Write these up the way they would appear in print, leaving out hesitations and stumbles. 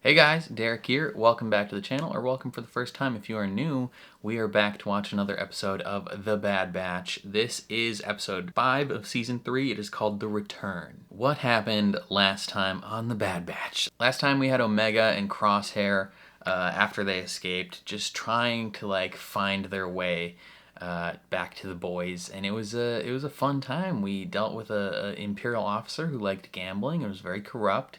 Hey guys, Derek here. Welcome back to the channel, or welcome for the first time if you are new. We are back to watch another episode of The Bad Batch. This is episode 5 of season 3. It is called The Return. What happened last time on The Bad Batch? Last time we had Omega and Crosshair after they escaped, just trying to find their way back to the boys, and it was a fun time. We dealt with a Imperial officer who liked gambling and was very corrupt.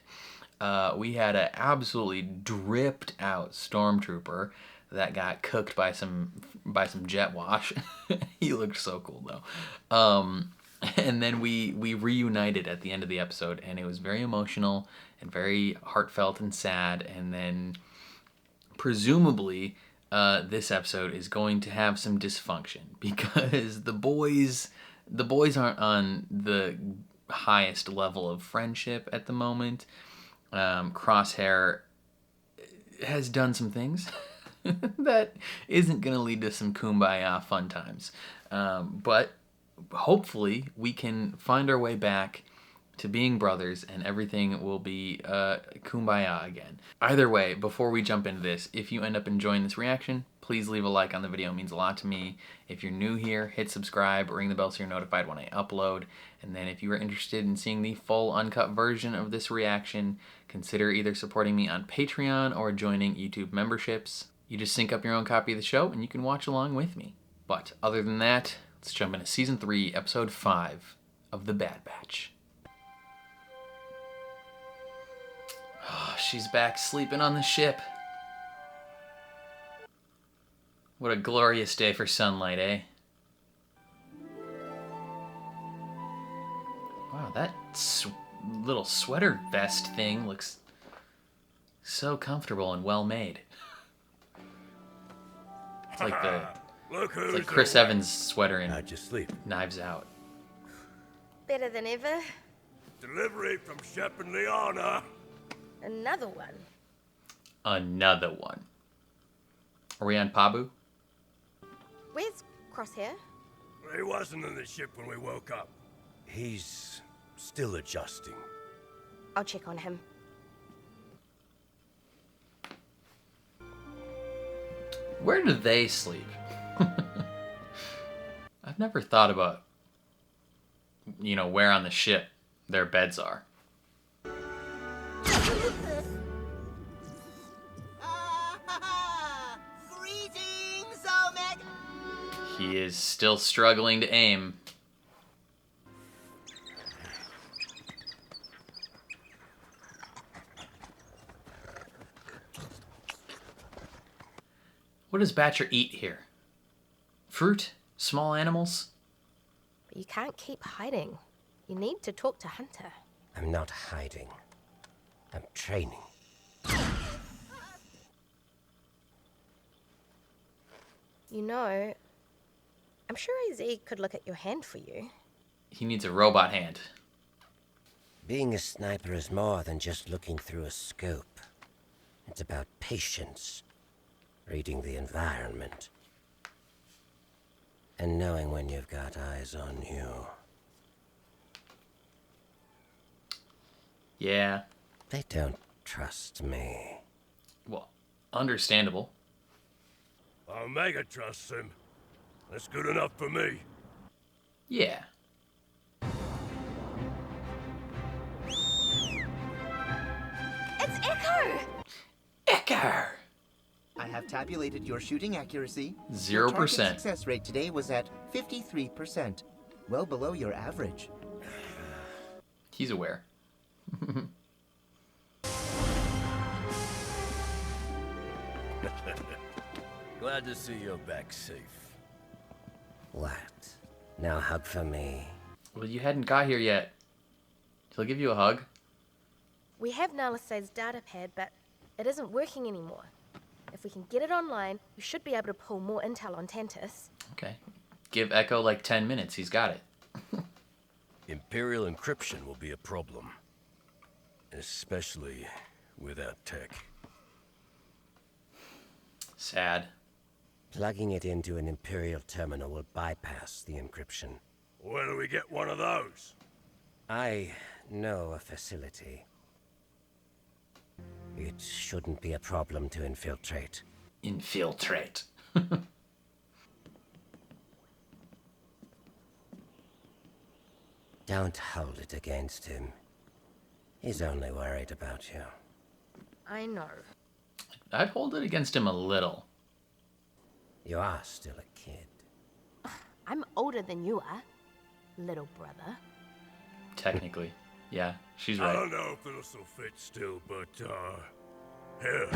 We had an absolutely dripped out stormtrooper that got cooked by some jet wash. He looked so cool though. And then we reunited at the end of the episode, and it was very emotional and very heartfelt and sad. And then presumably this episode is going to have some dysfunction because the boys aren't on the highest level of friendship at the moment. Crosshair has done some things that isn't going to lead to some kumbaya fun times. But hopefully we can find our way back to being brothers and everything will be kumbaya again. Either way, before we jump into this, if you end up enjoying this reaction, please leave a like on the video. It means a lot to me. If you're new here, hit subscribe, ring the bell so you're notified when I upload. And then if you are interested in seeing the full uncut version of this reaction, consider either supporting me on Patreon or joining YouTube memberships. You just sync up your own copy of the show and you can watch along with me. But other than that, let's jump into Season 3, Episode 5 of The Bad Batch. Oh, she's back sleeping on the ship. What a glorious day for sunlight, eh? Wow, that little sweater vest thing looks so comfortable and well made. It's like Chris Evans' sweater in How'd you sleep? Knives Out. Better than ever. Delivery from Shep and Liana. Another one. Another one. Are we on Pabo? Where's Crosshair? He wasn't in the ship when we woke up. He's still adjusting. I'll check on him. Where do they sleep? I've never thought about, where on the ship their beds are. Greetings, Omega. He is still struggling to aim. What does Batcher eat here? Fruit? Small animals? But you can't keep hiding. You need to talk to Hunter. I'm not hiding. I'm training. You know, I'm sure AZ could look at your hand for you. He needs a robot hand. Being a sniper is more than just looking through a scope. It's about patience, reading the environment, and knowing when you've got eyes on you. Yeah. They don't trust me. Well, understandable. Omega trusts him. That's good enough for me. Yeah. It's Echo! Ecker! I have tabulated your shooting accuracy. 0%. Your target success rate today was at 53%, well below your average. He's aware. Glad to see you're back safe. What? No hug for me? Well, you hadn't got here yet. He'll give you a hug. We have Nalisa's data pad, but it isn't working anymore. If we can get it online, we should be able to pull more intel on Tantus. Okay. Give Echo like 10 minutes. He's got it. Imperial encryption will be a problem. Especially without tech. Sad. Plugging it into an Imperial terminal will bypass the encryption. Where do we get one of those? I know a facility. It shouldn't be a problem to infiltrate. Infiltrate. Don't hold it against him. He's only worried about you. I know. I'd hold it against him a little. You are still a kid. I'm older than you are, little brother. Technically. Yeah, she's I right. don't know if it'll still fit still, but, here.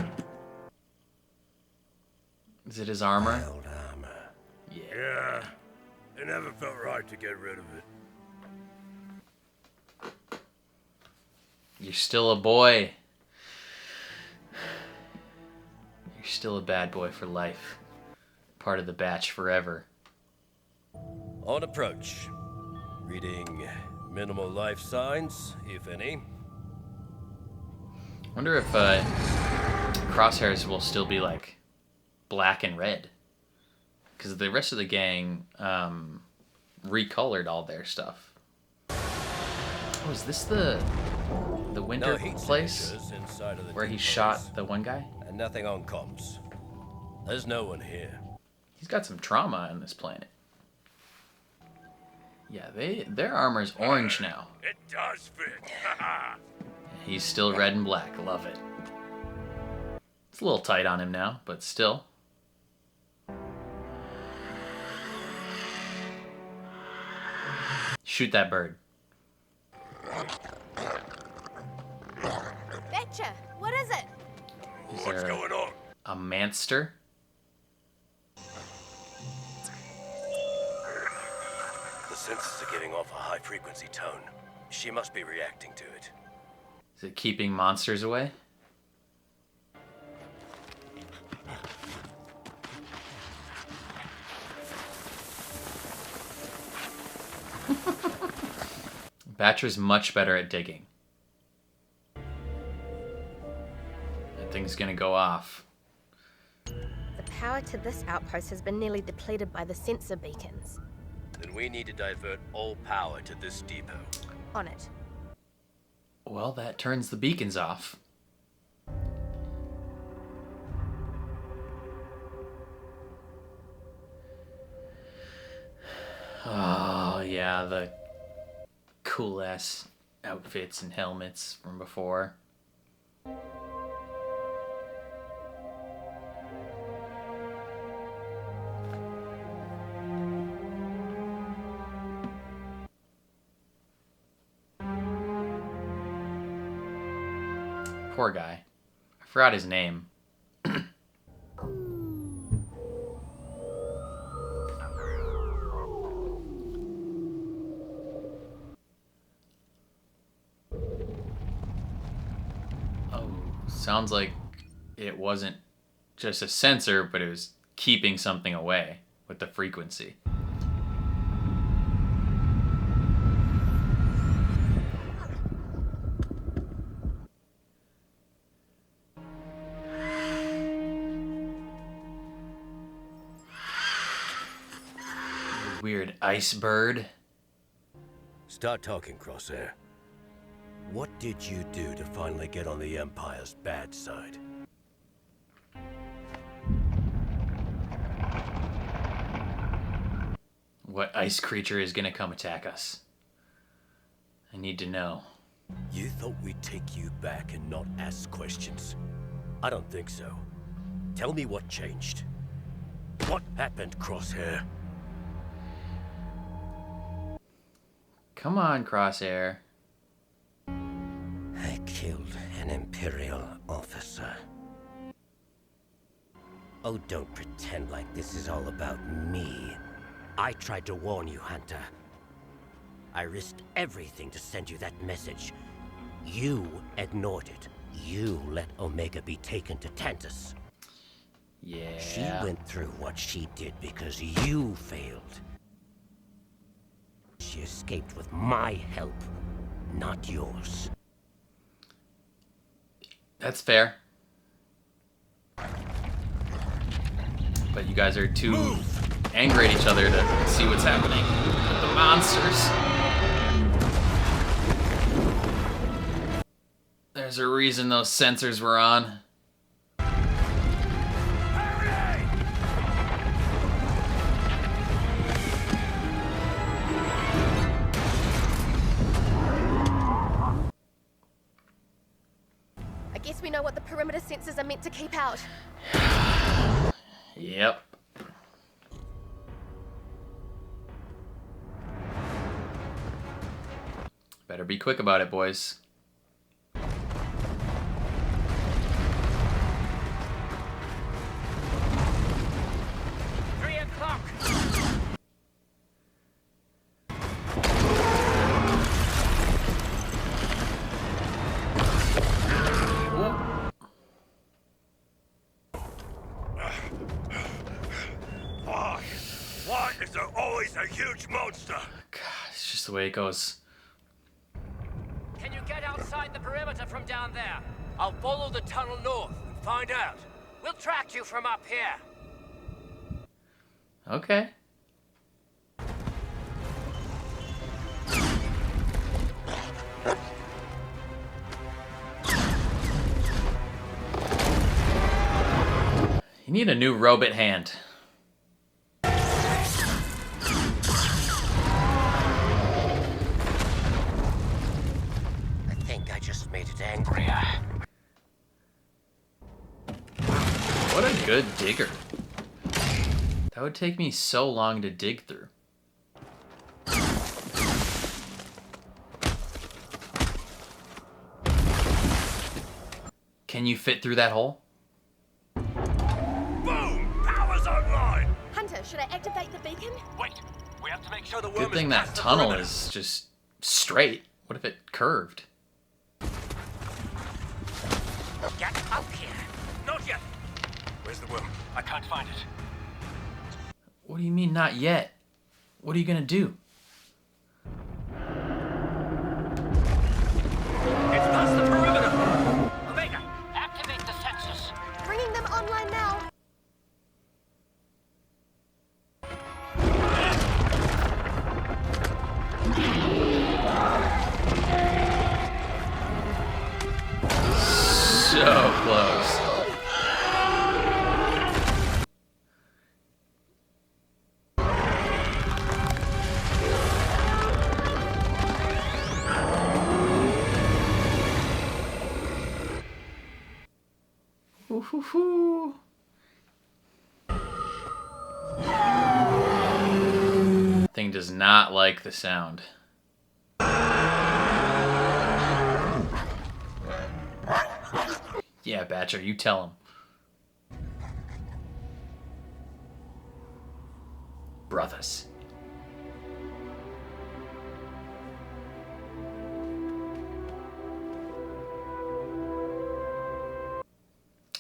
Is it his armor? Old armor. Yeah. Yeah, it never felt right to get rid of it. You're still a boy. You're still a bad boy for life. Part of the batch forever. On approach. Reading minimal life signs, if any. Wonder if crosshairs will still be like black and red. Because the rest of the gang recolored all their stuff. Oh, is this the winter place where he shot the one guy? And nothing on comms. There's no one here. He's got some trauma on this planet. Yeah, their armor's orange now. It does fit. He's still red and black. Love it. It's a little tight on him now, but still. Shoot that bird. Betcha! What is it? Is What's there going on? a manster? The sensors are giving off a high-frequency tone. She must be reacting to it. Is it keeping monsters away? Batcher's much better at digging. That thing's gonna go off. The power to this outpost has been nearly depleted by the sensor beacons. Then we need to divert all power to this depot. On it. Well, that turns the beacons off. Oh, yeah, the cool-ass outfits and helmets from before. Poor guy. I forgot his name. Oh, sounds like it wasn't just a sensor, but it was keeping something away with the frequency. Weird ice bird. Start talking, Crosshair. What did you do to finally get on the Empire's bad side? What ice creature is gonna come attack us? I need to know. You thought we'd take you back and not ask questions? I don't think so. Tell me what changed. What happened, Crosshair? Come on, Crosshair. I killed an Imperial officer. Oh, don't pretend like this is all about me. I tried to warn you, Hunter. I risked everything to send you that message. You ignored it. You let Omega be taken to Tantus. Yeah. She went through what she did because you failed. She escaped with my help, not yours. That's fair. But you guys are too angry at each other to see what's happening with the monsters. There's There's a reason those sensors were on. I guess we know what the perimeter sensors are meant to keep out. Yep. Better be quick about it, boys. 3:00. Why is there always a huge monster? God, it's just the way it goes. Can you get outside the perimeter from down there? I'll follow the tunnel north and find out. We'll track you from up here. Okay. You need a new robot hand. I think I just made it angrier. What a good digger. That would take me so long to dig through. Can you fit through that hole? Boom! Power's online! Hunter, should I activate the beacon? Wait, we have to make sure the worm Good thing that tunnel is just straight. What if it curved? Get up here. Not yet. Where's the worm? I can't find it. What do you mean, not yet? What are you gonna do? It's past the perimeter. Omega, activate the sensors. Bringing them online now. So close. Ooh-hoo-hoo. Thing does not like the sound. Yeah, Batcher, you tell him. Brothers.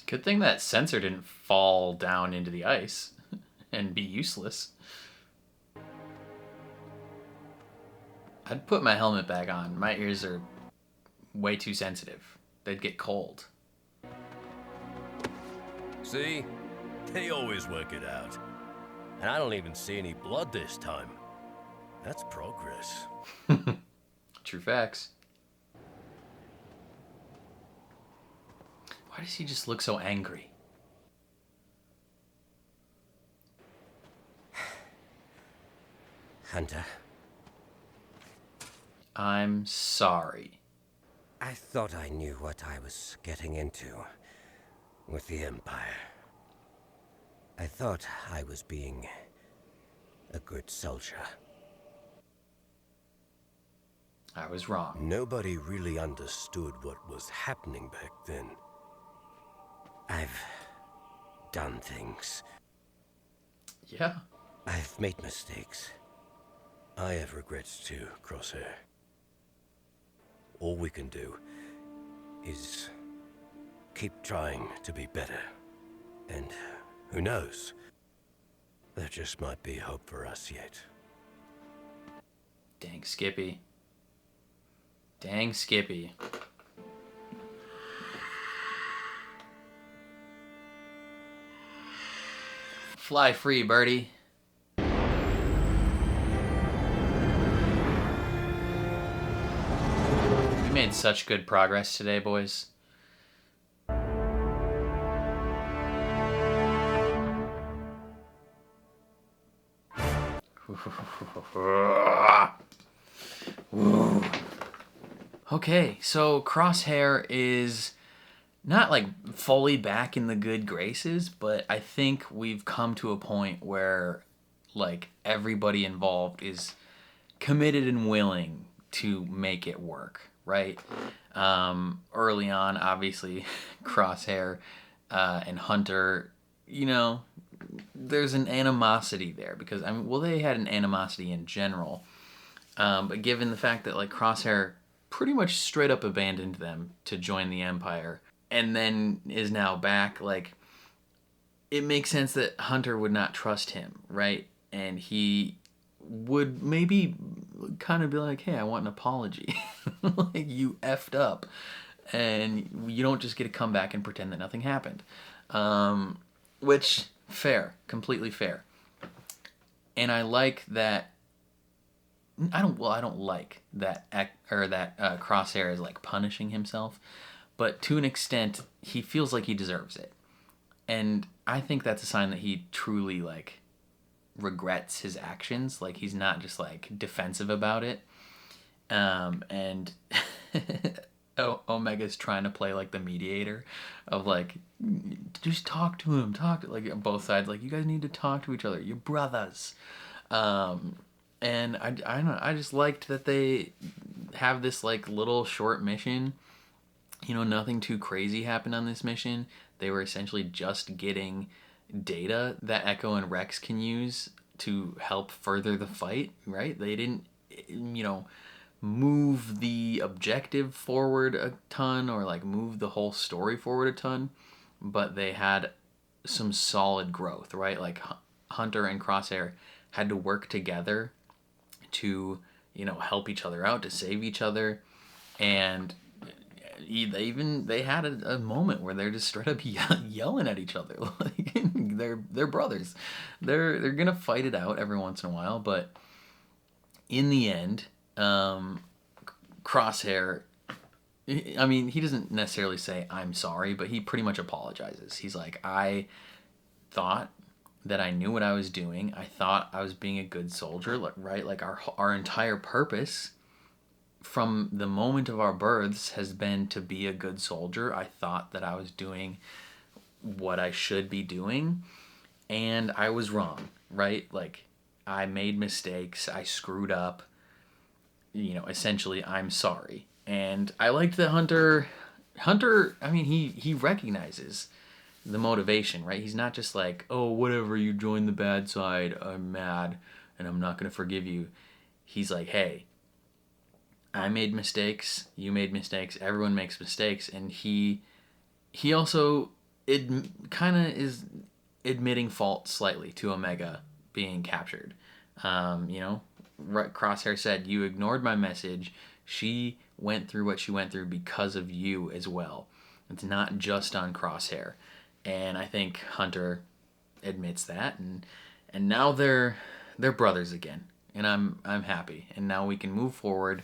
Good thing that sensor didn't fall down into the ice and be useless. I'd put my helmet back on. My ears are way too sensitive. They'd get cold. See? They always work it out. And I don't even see any blood this time. That's progress. True facts. Why does he just look so angry? Hunter, I'm sorry. I thought I knew what I was getting into with the Empire. I thought I was being a good soldier. I was wrong. Nobody really understood what was happening back then. I've done things. Yeah. I've made mistakes. I have regrets too, Crosshair. All we can do is keep trying to be better. And who knows? There just might be hope for us yet. Dang Skippy. Dang Skippy. Fly free, birdie. We made such good progress today, boys. Okay, so Crosshair is not like fully back in the good graces, but I think we've come to a point where like everybody involved is committed and willing to make it work, right? Early on, obviously, Crosshair and Hunter, you know, there's an animosity there because, I mean, well, they had an animosity in general. But given the fact that, like, Crosshair pretty much straight up abandoned them to join the Empire and then is now back, like, it makes sense that Hunter would not trust him, right? And he would maybe kind of be like, hey, I want an apology. Like, you effed up. And you don't just get to come back and pretend that nothing happened. Which, fair. Completely fair. And I like that. I don't like that Crosshair is like punishing himself, but to an extent, he feels like he deserves it. And I think that's a sign that he truly like regrets his actions. Like, he's not just like defensive about it. And Omega's trying to play like the mediator of like, just talk to him, like both sides, like, you guys need to talk to each other, you're brothers. And I don't know, I just liked that they have this like little short mission. You know, nothing too crazy happened on this mission. They were essentially just getting data that Echo and Rex can use to help further the fight, right? They didn't, you know, move the objective forward a ton or like move the whole story forward a ton, but they had some solid growth, right? Like Hunter and Crosshair had to work together to, you know, help each other out, to save each other. And they had a moment where they're just straight up yelling at each other. Like, they're brothers. They're gonna fight it out every once in a while, but in the end, Crosshair, I mean, he doesn't necessarily say I'm sorry, but he pretty much apologizes. He's like, I thought that I knew what I was doing. I thought I was being a good soldier, right? Like, our entire purpose from the moment of our births has been to be a good soldier. I thought that I was doing what I should be doing, and I was wrong, right? Like, I made mistakes, I screwed up, you know, essentially, I'm sorry. And I liked that Hunter, I mean, he recognizes the motivation, right? He's not just like, oh, whatever, you joined the bad side, I'm mad, and I'm not going to forgive you. He's like, hey, I made mistakes, you made mistakes, everyone makes mistakes, and he also kind of is admitting fault slightly to Omega being captured. You know, Crosshair said, you ignored my message. She went through what she went through because of you as well. It's not just on Crosshair. And I think Hunter admits that, and now they're brothers again. And I'm happy. And now we can move forward.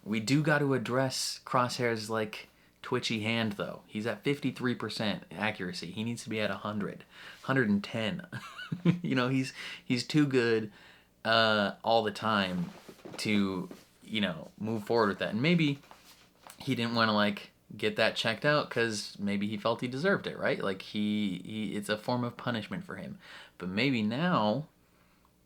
We do got to address Crosshair's like twitchy hand though. He's at 53% accuracy. He needs to be at 100, 110. You know, he's too good all the time to, you know, move forward with that. And maybe he didn't want to like get that checked out because maybe he felt he deserved it, right? Like he it's a form of punishment for him. But maybe now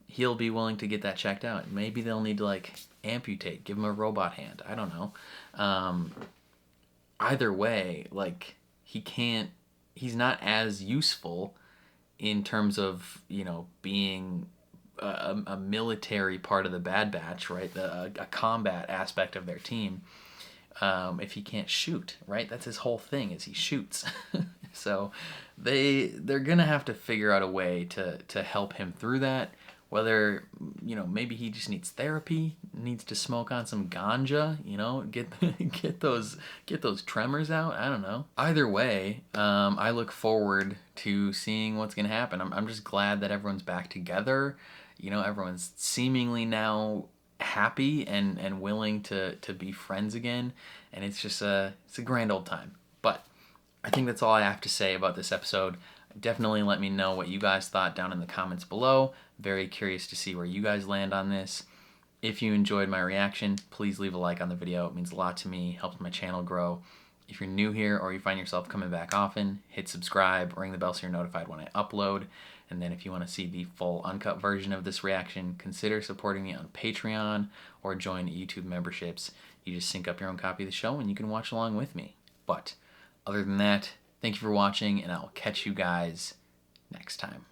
he'll be willing to get that checked out. Maybe they'll need to like amputate, give him a robot hand. I don't know. Either way, like he's not as useful in terms of, you know, being a military part of the Bad Batch, right? A combat aspect of their team. If he can't shoot, right? That's his whole thing, is he shoots. So they're gonna have to figure out a way to help him through that. Whether, you know, maybe he just needs therapy, needs to smoke on some ganja, you know, get those tremors out. I don't know. Either way, I look forward to seeing what's gonna happen. I'm just glad that everyone's back together. You know, everyone's seemingly now happy and willing to be friends again, and it's a grand old time. But I think that's all I have to say about this episode. Definitely let me know what you guys thought down in the comments below. Very curious to see where you guys land on this. If you enjoyed my reaction, please leave a like on the video. It means a lot to me, helps my channel grow. If you're new here or you find yourself coming back often, hit subscribe, ring the bell so you're notified when I upload. And then if you want to see the full uncut version of this reaction, consider supporting me on Patreon or join YouTube memberships. You just sync up your own copy of the show and you can watch along with me. But other than that, thank you for watching, and I will catch you guys next time.